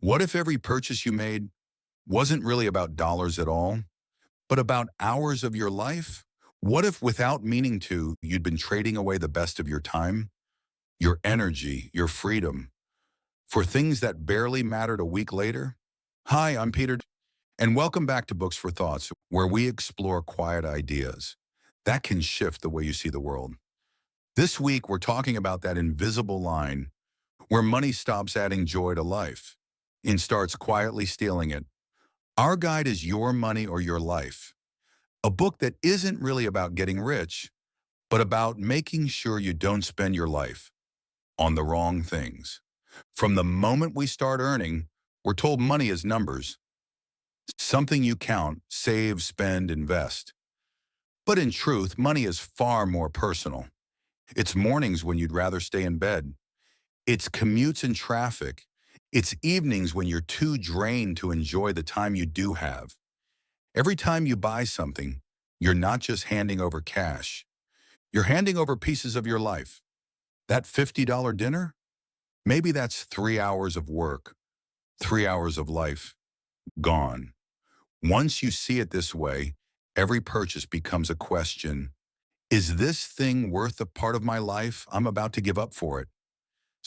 What if every purchase you made wasn't really about dollars at all, but about hours of your life? What if without meaning to, you'd been trading away the best of your time, your energy, your freedom for things that barely mattered a week later? Hi, I'm Peter, and welcome back to Books for Thoughts, where we explore quiet ideas that can shift the way you see the world. This week, we're talking about that invisible line where money stops adding joy to life and starts quietly stealing it. Our guide is Your Money or Your Life, a book that isn't really about getting rich, but about making sure you don't spend your life on the wrong things. From the moment we start earning, we're told money is numbers, something you count, save, spend, invest. But in truth, money is far more personal. It's mornings when you'd rather stay in bed. It's commutes and traffic. It's evenings when you're too drained to enjoy the time you do have. Every time you buy something, you're not just handing over cash. You're handing over pieces of your life. That $50 dinner? Maybe that's 3 hours of work, 3 hours of life, gone. Once you see it this way, every purchase becomes a question. Is this thing worth a part of my life I'm about to give up for it?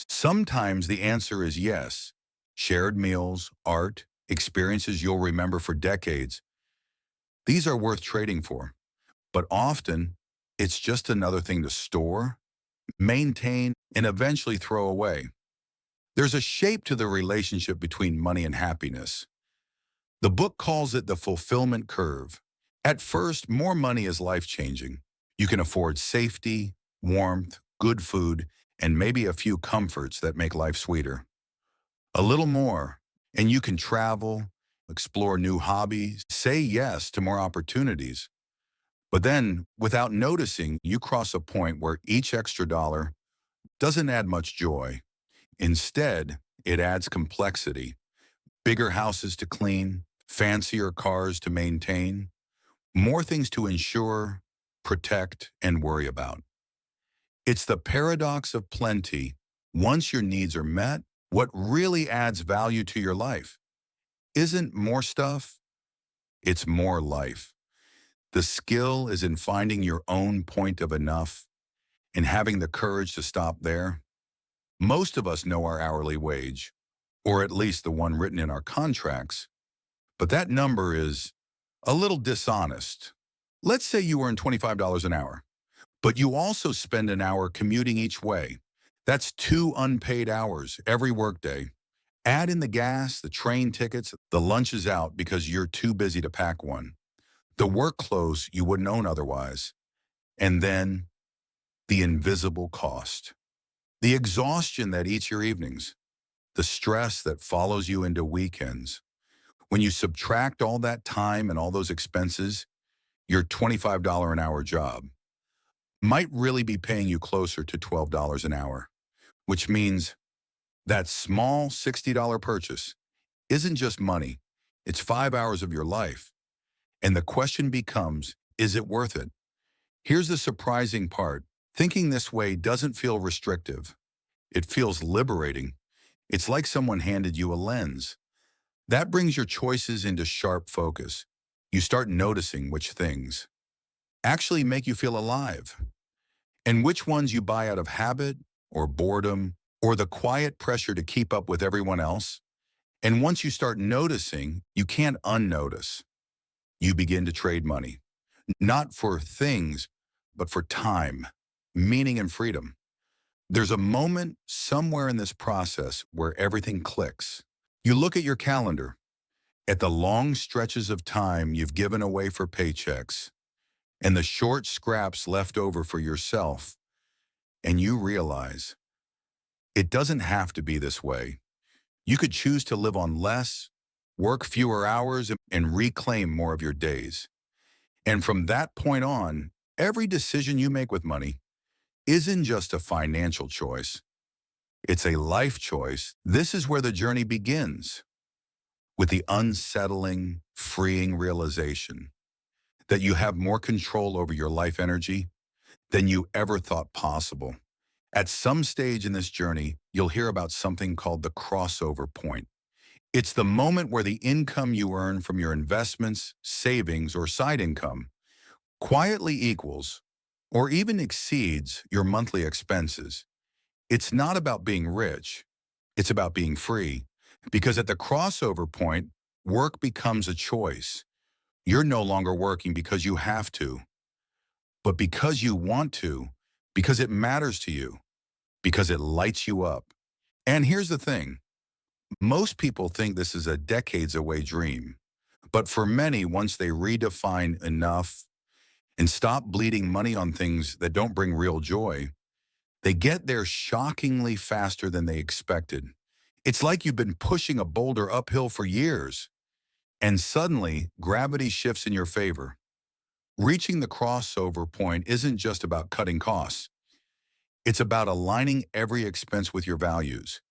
Sometimes the answer is yes. Shared meals, art, experiences you'll remember for decades. These are worth trading for. But often, it's just another thing to store, maintain, and eventually throw away. There's a shape to the relationship between money and happiness. The book calls it the fulfillment curve. At first, more money is life-changing. You can afford safety, warmth, good food, and maybe a few comforts that make life sweeter. A little more, and you can travel, explore new hobbies, say yes to more opportunities. But then, without noticing, you cross a point where each extra dollar doesn't add much joy. Instead, it adds complexity. Bigger houses to clean, fancier cars to maintain, more things to insure, protect, and worry about. It's the paradox of plenty. Once your needs are met, what really adds value to your life isn't more stuff, it's more life. The skill is in finding your own point of enough and having the courage to stop there. Most of us know our hourly wage, or at least the one written in our contracts, but that number is a little dishonest. Let's say you earn $25 an hour, but you also spend an hour commuting each way. That's 2 unpaid hours every workday. Add in the gas, the train tickets, the lunches out because you're too busy to pack one, the work clothes you wouldn't own otherwise, and then the invisible cost. The exhaustion that eats your evenings, the stress that follows you into weekends. When you subtract all that time and all those expenses, your $25 an hour job might really be paying you closer to $12 an hour, which means that small $60 purchase isn't just money, it's 5 hours of your life. And the question becomes, is it worth it? Here's the surprising part. Thinking this way doesn't feel restrictive. It feels liberating. It's like someone handed you a lens. That brings your choices into sharp focus. You start noticing which things actually make you feel alive, and which ones you buy out of habit or boredom or the quiet pressure to keep up with everyone else. And once you start noticing, you can't unnotice. You begin to trade money, not for things, but for time, meaning, and freedom. There's a moment somewhere in this process where everything clicks. You look at your calendar, at the long stretches of time you've given away for paychecks, and the short scraps left over for yourself, and you realize it doesn't have to be this way. You could choose to live on less, work fewer hours, and reclaim more of your days. And from that point on, every decision you make with money isn't just a financial choice. It's a life choice. This is where the journey begins, with the unsettling, freeing realization that you have more control over your life energy than you ever thought possible. At some stage in this journey, you'll hear about something called the crossover point. It's the moment where the income you earn from your investments, savings, or side income quietly equals or even exceeds your monthly expenses. It's not about being rich. It's about being free. Because at the crossover point, work becomes a choice. You're no longer working because you have to, but because you want to, because it matters to you, because it lights you up. And here's the thing. Most people think this is a decades away dream. But for many, once they redefine enough and stop bleeding money on things that don't bring real joy, they get there shockingly faster than they expected. It's like you've been pushing a boulder uphill for years, and suddenly gravity shifts in your favor. Reaching the crossover point isn't just about cutting costs. It's about aligning every expense with your values.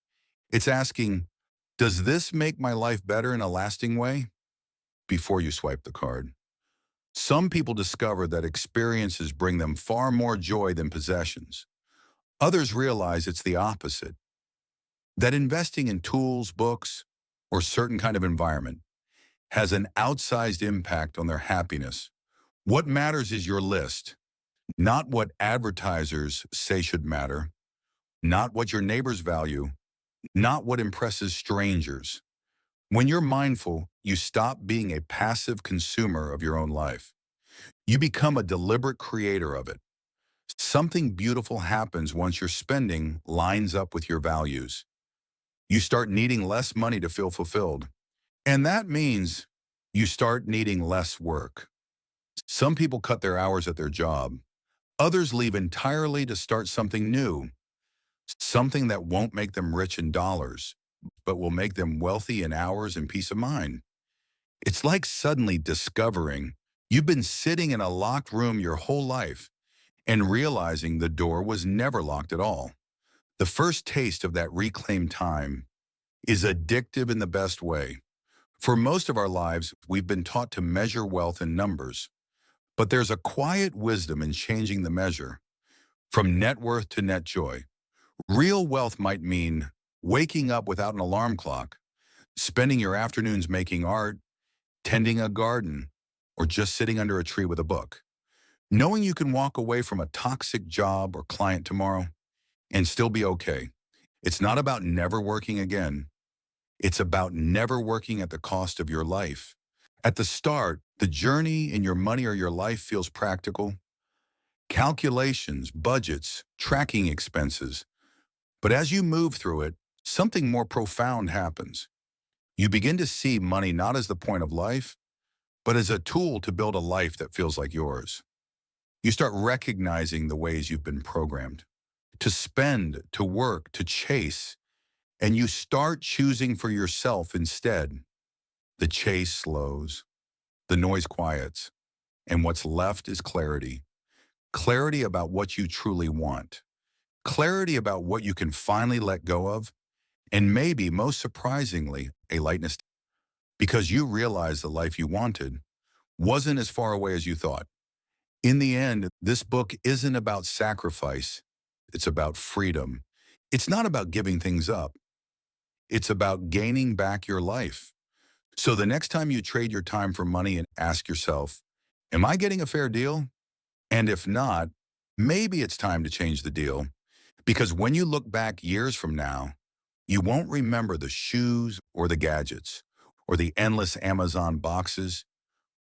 It's asking, does this make my life better in a lasting way? Before you swipe the card. Some people discover that experiences bring them far more joy than possessions. Others realize it's the opposite, that investing in tools, books, or certain kind of environment has an outsized impact on their happiness. What matters is your list, not what advertisers say should matter, not what your neighbors value, not what impresses strangers. When you're mindful, you stop being a passive consumer of your own life. You become a deliberate creator of it. Something beautiful happens once your spending lines up with your values. You start needing less money to feel fulfilled. And that means you start needing less work. Some people cut their hours at their job. Others leave entirely to start something new, something that won't make them rich in dollars, but will make them wealthy in hours and peace of mind. It's like suddenly discovering you've been sitting in a locked room your whole life and realizing the door was never locked at all. The first taste of that reclaimed time is addictive in the best way. For most of our lives, we've been taught to measure wealth in numbers, but there's a quiet wisdom in changing the measure from net worth to net joy. Real wealth might mean waking up without an alarm clock, spending your afternoons making art, tending a garden, or just sitting under a tree with a book. Knowing you can walk away from a toxic job or client tomorrow and still be okay. It's not about never working again. It's about never working at the cost of your life. At the start, the journey in your money or your life feels practical. Calculations, budgets, tracking expenses. But as you move through it, something more profound happens. You begin to see money not as the point of life, but as a tool to build a life that feels like yours. You start recognizing the ways you've been programmed to spend, to work, to chase, and you start choosing for yourself instead. The chase slows, the noise quiets, and what's left is clarity. Clarity about what you truly want. Clarity about what you can finally let go of, and maybe most surprisingly, a lightness because you realize the life you wanted wasn't as far away as you thought. In the end, this book isn't about sacrifice. It's about freedom. It's not about giving things up. It's about gaining back your life. So the next time you trade your time for money and ask yourself, am I getting a fair deal? And if not, maybe it's time to change the deal. Because when you look back years from now, you won't remember the shoes or the gadgets or the endless Amazon boxes.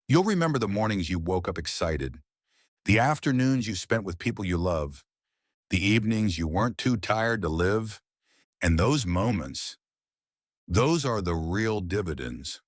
You'll remember the mornings you woke up excited, the afternoons you spent with people you love, the evenings you weren't too tired to live, and those moments, those are the real dividends.